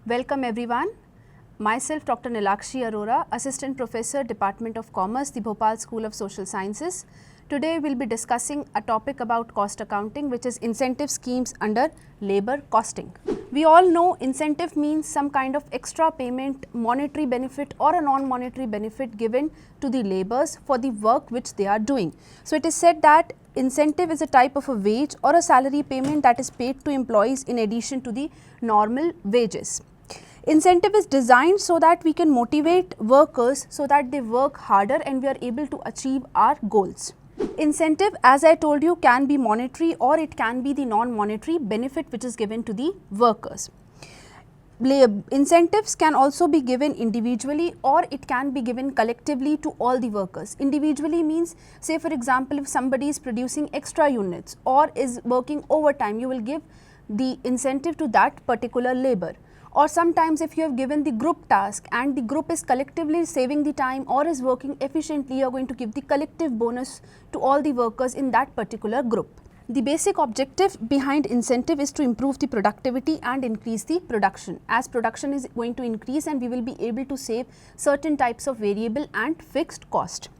Welcome everyone. Myself Dr. Nilakshi Arora, Assistant Professor, Department of Commerce, the Bhopal School of Social Sciences. Today we will be discussing a topic about cost accounting, which is incentive schemes under labor costing. We all know incentive means some kind of extra payment, monetary benefit or a non-monetary benefit given to the laborers for the work which they are doing. So it is said that incentive is a type of a wage or a salary payment that is paid to employees in addition to the normal wages. Incentive is designed so that we can motivate workers so that they work harder and we are able to achieve our goals. Incentive, as I told you, can be monetary or it can be the non-monetary benefit which is given to the workers. Incentives can also be given individually or it can be given collectively to all the workers. Individually means, say for example, if somebody is producing extra units or is working overtime, you will give the incentive to that particular labor. Or sometimes if you have given the group task and the group is collectively saving the time or is working efficiently, you are going to give the collective bonus to all the workers in that particular group. The basic objective behind incentive is to improve the productivity and increase the production, as production is going to increase and we will be able to save certain types of variable and fixed cost.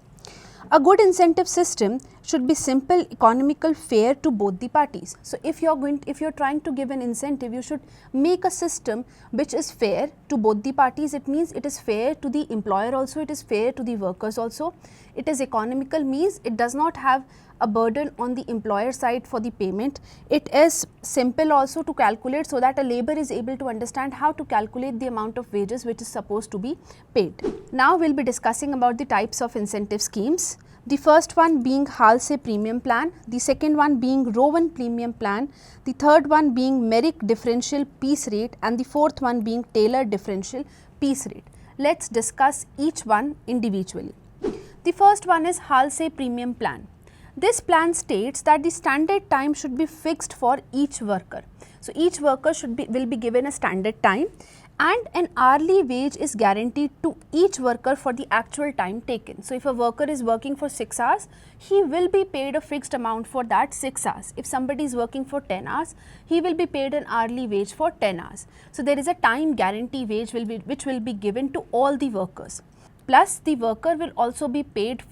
A good incentive system should be simple, economical, fair to both the parties. So if you are trying to give an incentive, you should make a system which is fair to both the parties. It means it is fair to the employer also, it is fair to the workers also. It is economical, means it does not have a burden on the employer side for the payment. It is simple also to calculate so that a labor is able to understand how to calculate the amount of wages which is supposed to be paid. Now we will be discussing about the types of incentive schemes. The first one being Hal Premium Plan, the second one being Rowan Premium Plan, the third one being Merrick Differential Piece Rate and the fourth one being Taylor Differential Piece Rate. Let's discuss each one individually. The first one is Hal Premium Plan. This plan states that the standard time should be fixed for each worker. So each worker will be given a standard time and an hourly wage is guaranteed to each worker for the actual time taken. So if a worker is working for 6 hours, he will be paid a fixed amount for that 6 hours. If somebody is working for 10 hours, he will be paid an hourly wage for 10 hours. So there is a time guarantee wage which will be given to all the workers. Plus the worker will also be paid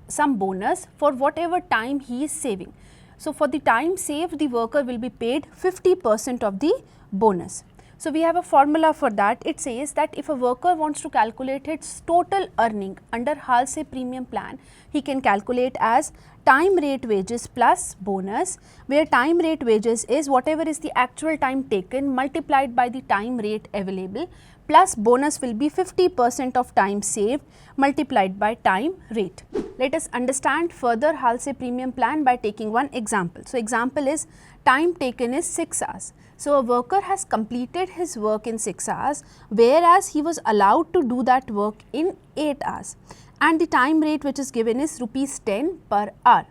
some bonus for whatever time he is saving. So for the time saved, the worker will be paid 50% of the bonus. So we have a formula for that. It says that if a worker wants to calculate its total earning under Hal Premium Plan, he can calculate as time rate wages plus bonus, where time rate wages is whatever is the actual time taken multiplied by the time rate available, plus bonus will be 50% of time saved multiplied by time rate. Let us understand further Hal Premium Plan by taking one example. So example is time taken is 6 hours. So a worker has completed his work in 6 hours, whereas he was allowed to do that work in 8 hours, and the time rate which is given is ₹10 per hour.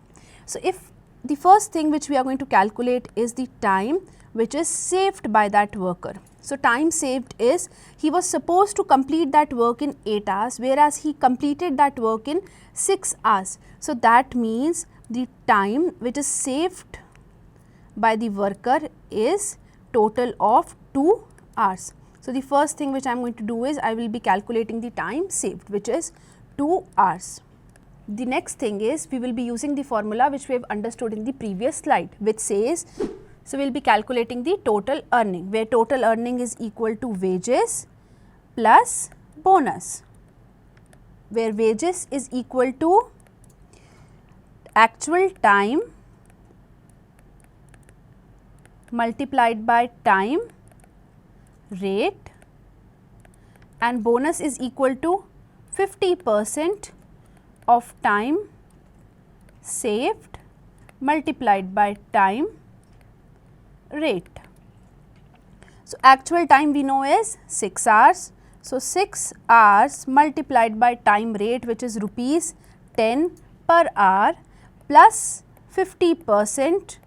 So if the first thing which we are going to calculate is the time which is saved by that worker. So time saved is, he was supposed to complete that work in 8 hours, whereas he completed that work in 6 hours. So that means the time which is saved by the worker is total of 2 hours. So the first thing which I am going to do is I will be calculating the time saved, which is 2 hours. The next thing is we will be using the formula which we have understood in the previous slide, which says, so we will be calculating the total earning, where total earning is equal to wages plus bonus, where wages is equal to actual time multiplied by time rate, and bonus is equal to 50% of time saved multiplied by time rate. So actual time we know is 6 hours. So 6 hours multiplied by time rate, which is ₹10 per hour, plus 50%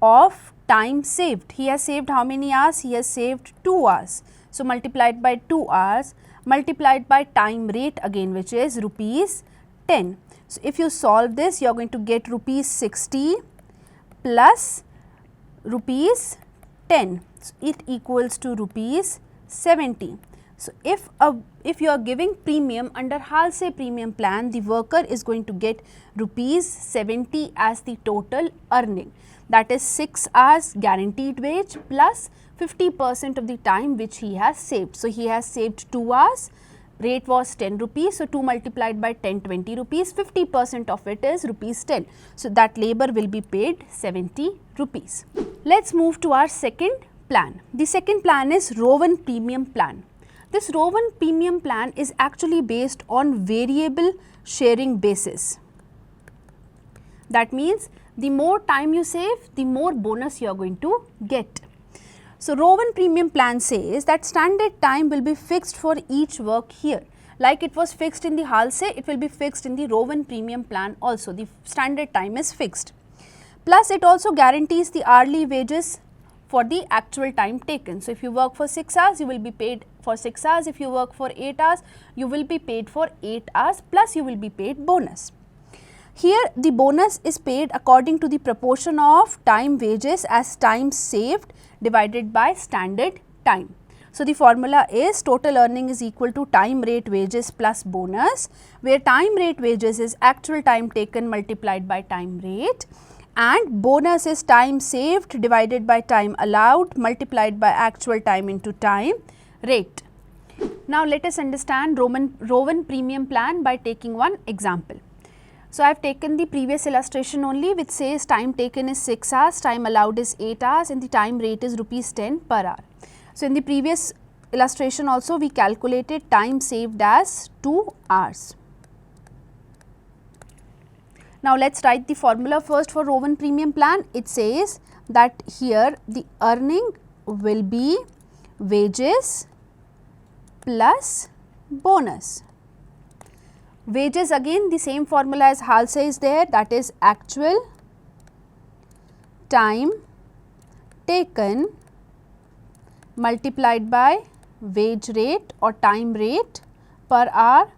of time saved. He has saved how many hours? He has saved 2 hours. So multiplied by 2 hours multiplied by time rate again, which is ₹10. So if you solve this, you are going to get ₹60 plus ₹10. So it equals to 70. So, if you are giving premium under Hal Premium Plan, the worker is going to get rupees 70 as the total earning, that is 6 hours guaranteed wage plus 50% of the time which he has saved. So, he has saved 2 hours, rate was 10 rupees. So, 2 multiplied by 10, 20 rupees, 50% of it is rupees 10. So, that labor will be paid 70 rupees. Let us move to our second plan. The second plan is Rowan Premium Plan. This Rowan Premium Plan is actually based on variable sharing basis. That means the more time you save, the more bonus you are going to get. So, Rowan Premium Plan says that standard time will be fixed for each work here. Like it was fixed in the Halsey, it will be fixed in the Rowan Premium Plan also. The standard time is fixed. Plus, it also guarantees the hourly wages for the actual time taken. So, if you work for 6 hours, you will be paid for 6 hours. If you work for 8 hours, you will be paid for 8 hours plus you will be paid bonus. Here, the bonus is paid according to the proportion of time wages as time saved divided by standard time. So, the formula is total earning is equal to time rate wages plus bonus, where time rate wages is actual time taken multiplied by time rate, and bonus is time saved divided by time allowed multiplied by actual time into time rate. Now, let us understand Rowan Premium Plan by taking one example. So, I have taken the previous illustration only, which says time taken is 6 hours, time allowed is 8 hours and the time rate is rupees 10 per hour. So, in the previous illustration also we calculated time saved as 2 hours. Now, let us write the formula first for Rowan Premium Plan. It says that here the earning will be wages plus bonus. Wages, again the same formula as Halsey is there, that is actual time taken multiplied by wage rate or time rate per hour,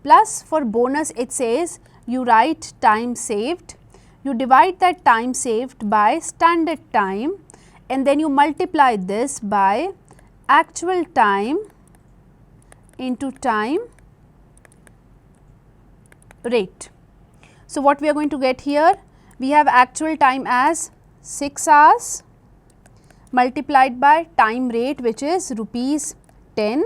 plus for bonus it says you write time saved, you divide that time saved by standard time and then you multiply this by actual time into time rate. So, what we are going to get here? We have actual time as 6 hours multiplied by time rate, which is rupees 10,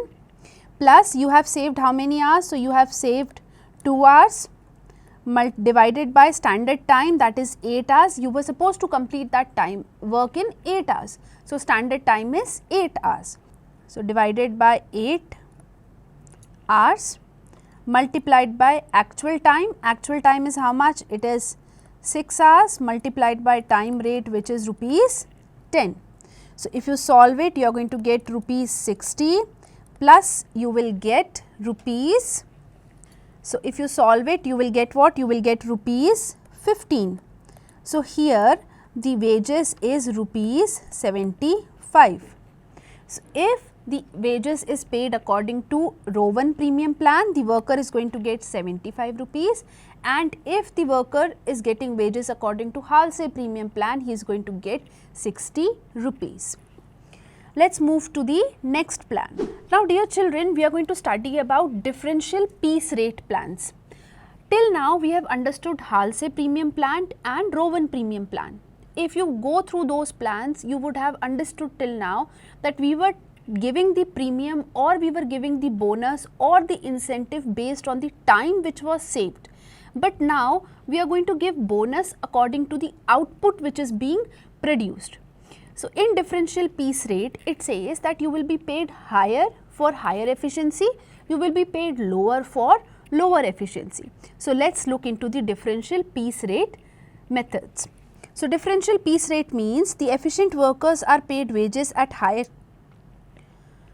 plus you have saved how many hours? So, you have saved 2 hours divided by standard time, that is 8 hours. You were supposed to complete that time work in 8 hours. So, standard time is 8 hours. So, divided by 8 hours multiplied by actual time is how much? It is 6 hours multiplied by time rate, which is rupees 10. So, if you solve it, you are going to get rupees 60 plus you will get rupees. So, if you solve it, you will get what? You will get rupees 15. So, here the wages is rupees 75. So, if the wages is paid according to Rowan Premium Plan, the worker is going to get 75 rupees, and if the worker is getting wages according to Halsey Premium Plan, he is going to get 60 rupees. Let us move to the next plan. Now, dear children, we are going to study about differential piece rate plans. Till now, we have understood Halsey Premium Plan and Rowan Premium Plan. If you go through those plans, you would have understood till now that we were giving the premium or we were giving the bonus or the incentive based on the time which was saved. But now, we are going to give bonus according to the output which is being produced. So, in differential piece rate, it says that you will be paid higher for higher efficiency, you will be paid lower for lower efficiency. So, let us look into the differential piece rate methods. So, differential piece rate means the efficient workers are paid wages at higher.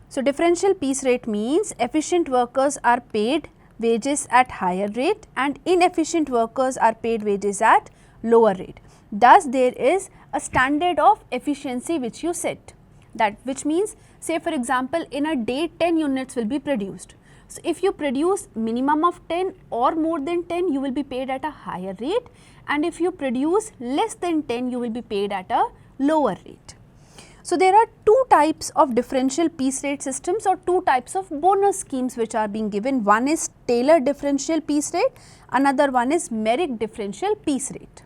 So, differential piece rate means efficient workers are paid wages at higher rate and inefficient workers are paid wages at lower rate. Thus, there is a standard of efficiency which you set, that which means, say for example, in a day 10 units will be produced. So, if you produce minimum of 10 or more than 10, you will be paid at a higher rate, and if you produce less than 10, you will be paid at a lower rate. So there are two types of differential piece rate systems or two types of bonus schemes which are being given. One is Taylor differential piece rate, another one is Merrick differential piece rate.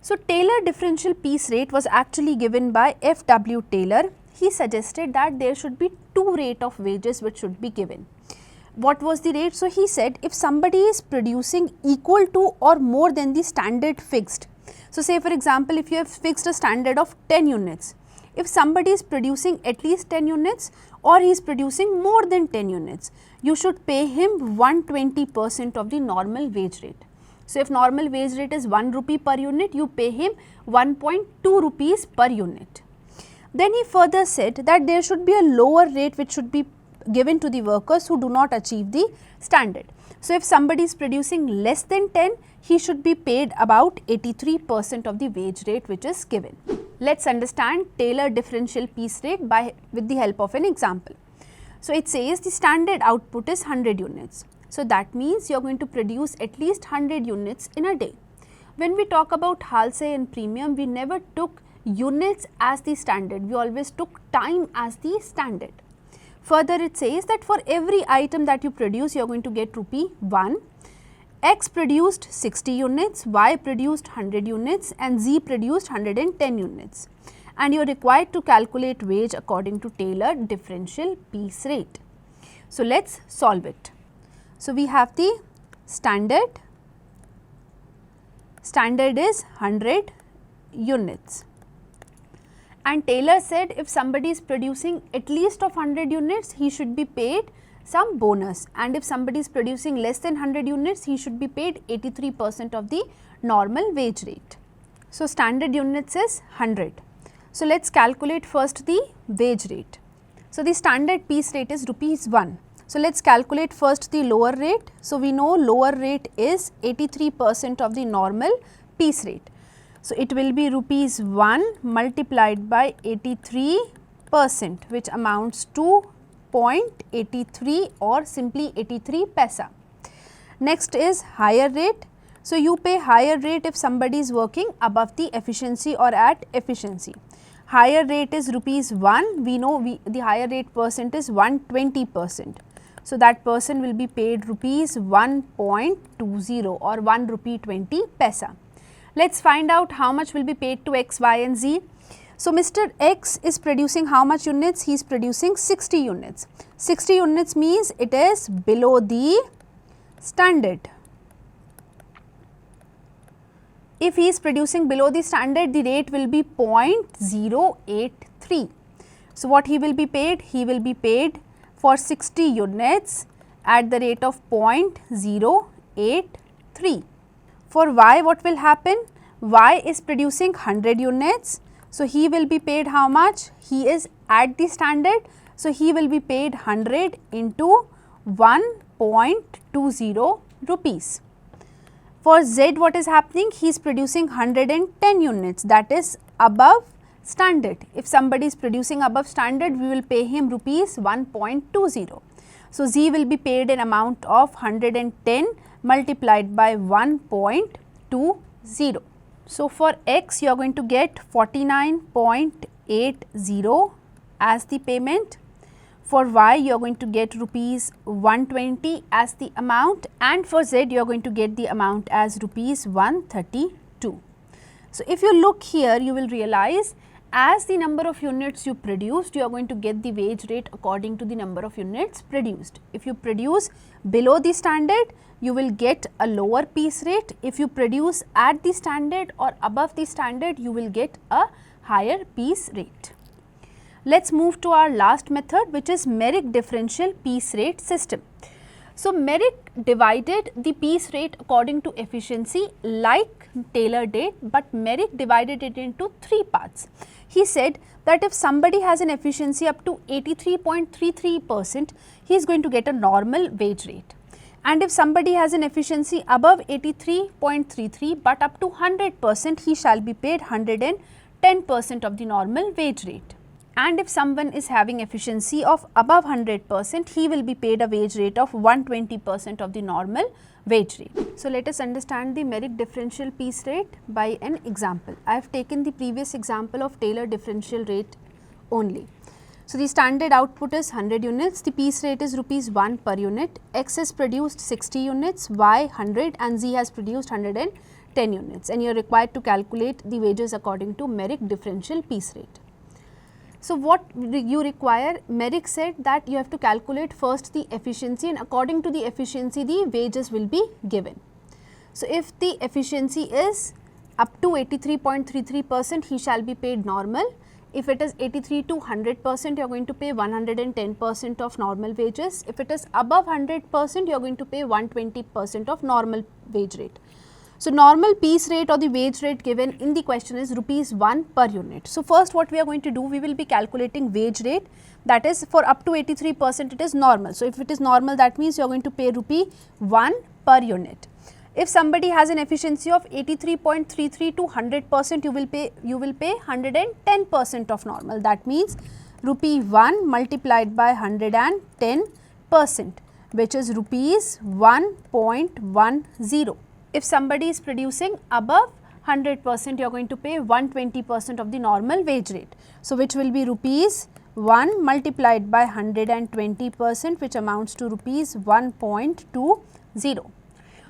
So Taylor differential piece rate was actually given by F.W. Taylor. He suggested that there should be two rate of wages which should be given. What was the rate? So he said if somebody is producing equal to or more than the standard fixed. So say for example, if you have fixed a standard of 10 units, if somebody is producing at least 10 units or he is producing more than 10 units, you should pay him 120% of the normal wage rate. So if normal wage rate is 1 rupee per unit, you pay him 1.2 rupees per unit. Then he further said that there should be a lower rate which should be given to the workers who do not achieve the standard. So if somebody is producing less than 10, he should be paid about 83% of the wage rate which is given. Let's understand Taylor differential piece rate with the help of an example. So it says the standard output is 100 units. So that means you are going to produce at least 100 units in a day. When we talk about wholesale and premium, we never took units as the standard, we always took time as the standard. Further it says that for every item that you produce, you are going to get rupee 1. X produced 60 units, Y produced 100 units and Z produced 110 units. And you are required to calculate wage according to Taylor differential piece rate. So let's solve it. So we have the standard is 100 units. And Taylor said if somebody is producing at least of 100 units, he should be paid some bonus, and if somebody is producing less than 100 units, he should be paid 83% of the normal wage rate. So standard units is 100. So let's calculate first the wage rate. So the standard piece rate is rupees 1. So let's calculate first the lower rate. So we know lower rate is 83% of the normal piece rate. So it will be rupees 1 multiplied by 83%, which amounts to 0.83 or simply 83 paisa. Next is higher rate. So you pay higher rate if somebody is working above the efficiency or at efficiency. Higher rate is rupees 1. We know the higher rate percent is 120%. So that person will be paid rupees 1.20 or 1 rupee 20 paisa. Let's find out how much will be paid to X, Y and Z. So Mr. X is producing how much units? He is producing 60 units. 60 units means it is below the standard. If he is producing below the standard, the rate will be 0.083. So what he will be paid? He will be paid for 60 units at the rate of 0.083. For Y, what will happen? Y is producing 100 units. So he will be paid how much? He is at the standard. So he will be paid 100 into 1.20 rupees. For Z, what is happening? He is producing 110 units, that is above standard. If somebody is producing above standard, we will pay him rupees 1.20. So Z will be paid an amount of 110 multiplied by 1.20. So for X, you are going to get 49.80 as the payment. For Y, you are going to get rupees 120 as the amount, and for Z, you are going to get the amount as rupees 132. So if you look here, you will realize as the number of units you produced, you are going to get the wage rate according to the number of units produced. If you produce below the standard, you will get a lower piece rate. If you produce at the standard or above the standard, you will get a higher piece rate. Let's move to our last method, which is Merrick differential piece rate system. So Merrick divided the piece rate according to efficiency like Taylor did, but Merrick divided it into 3 parts. He said that if somebody has an efficiency up to 83.33%, he is going to get a normal wage rate. And if somebody has an efficiency above 83.33 but up to 100%, he shall be paid 110% of the normal wage rate. and if someone is having efficiency of above 100%, he will be paid a wage rate of 120% of the normal wage rate. So, let us understand the merit differential piece rate by an example. I have taken the previous example of Taylor differential rate only. So, the standard output is 100 units, the piece rate is rupees 1 per unit, X has produced 60 units, Y 100 and Z has produced 110 units, and you are required to calculate the wages according to Merrick differential piece rate. So, what you require, Merrick said that you have to calculate first the efficiency, and according to the efficiency the wages will be given. So, if the efficiency is up to 83.33%, he shall be paid normal. If it is 83 to 100%, you are going to pay 110% of normal wages. If it is above 100%, you are going to pay 120% of normal wage rate. So, normal piece rate or the wage rate given in the question is rupees 1 per unit. So, first what we are going to do, we will be calculating wage rate, that is for up to 83% it is normal. So, if it is normal, that means you are going to pay rupee 1 per unit. If somebody has an efficiency of 83.33 to 100%, you will pay 110% of normal. That means rupee 1 multiplied by 110%, which is rupees 1.10. If somebody is producing above 100%, you are going to pay 120% of the normal wage rate. So, which will be rupees 1 multiplied by 120%, which amounts to rupees 1.20.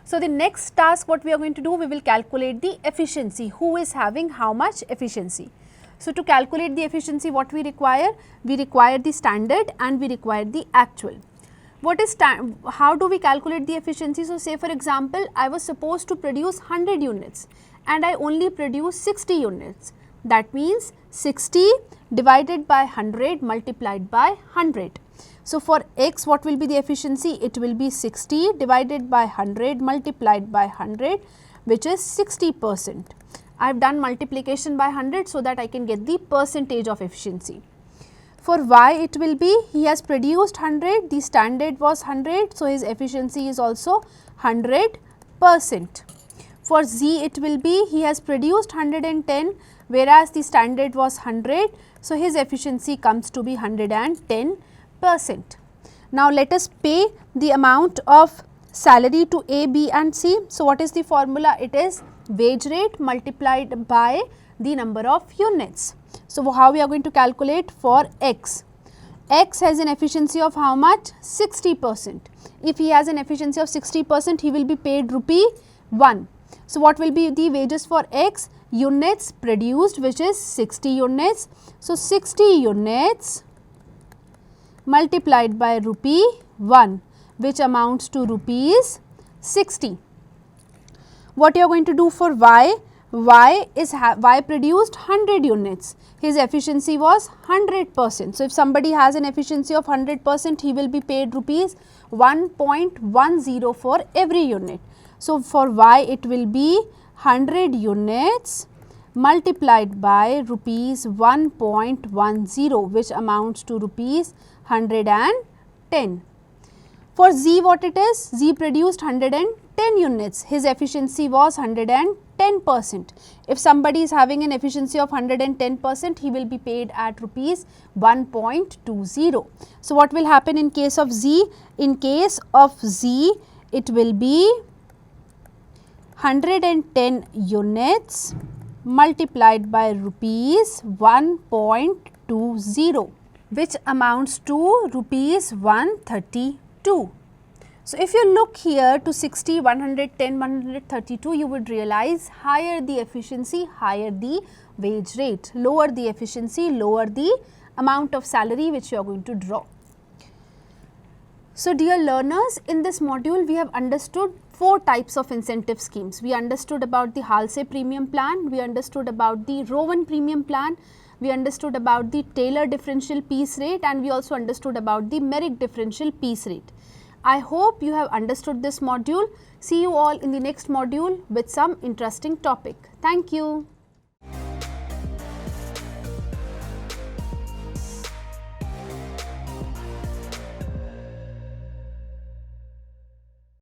So, the next task what we are going to do, we will calculate the efficiency, who is having how much efficiency. So, to calculate the efficiency, what we require? We require the standard and we require the actual. What is how do we calculate the efficiency? So, say for example, I was supposed to produce 100 units and I only produced 60 units. That means 60 divided by 100 multiplied by 100. So, for X, what will be the efficiency? It will be 60 divided by 100 multiplied by 100, which is 60%. I have done multiplication by 100 so that I can get the percentage of efficiency. For Y, it will be, he has produced 100, the standard was 100, so his efficiency is also 100%. For Z, it will be, he has produced 110, whereas the standard was 100, so his efficiency comes to be 110%. Now, let us pay the amount of salary to A, B and C. So, what is the formula? It is wage rate multiplied by the number of units. So, how we are going to calculate for X? X has an efficiency of how much? 60%. If he has an efficiency of 60%, he will be paid rupee 1. So, what will be the wages for X? Units produced, which is 60 units. So, 60 units multiplied by rupee 1, which amounts to rupees 60. What you are going to do for Y? Y produced 100 units, his efficiency was 100%. So, if somebody has an efficiency of 100%, he will be paid rupees 1.10 for every unit. So, for Y it will be 100 units multiplied by rupees 1.10, which amounts to rupees 110. For Z, what it is? Z produced 110 units, his efficiency was 110%. If somebody is having an efficiency of 110%, he will be paid at rupees 1.20. So, what will happen in case of Z? In case of Z, it will be 110 units multiplied by rupees 1.20, which amounts to rupees 132. So, if you look here to 60, 110, 132, you would realize higher the efficiency, higher the wage rate, lower the efficiency, lower the amount of salary which you are going to draw. So, dear learners, in this module we have understood 4 types of incentive schemes. We understood about the Hal Premium Plan, we understood about the Rowan Premium Plan, we understood about the Taylor differential piece rate, and we also understood about the Merrick differential piece rate. I hope you have understood this module. See you all in the next module with some interesting topic. Thank you.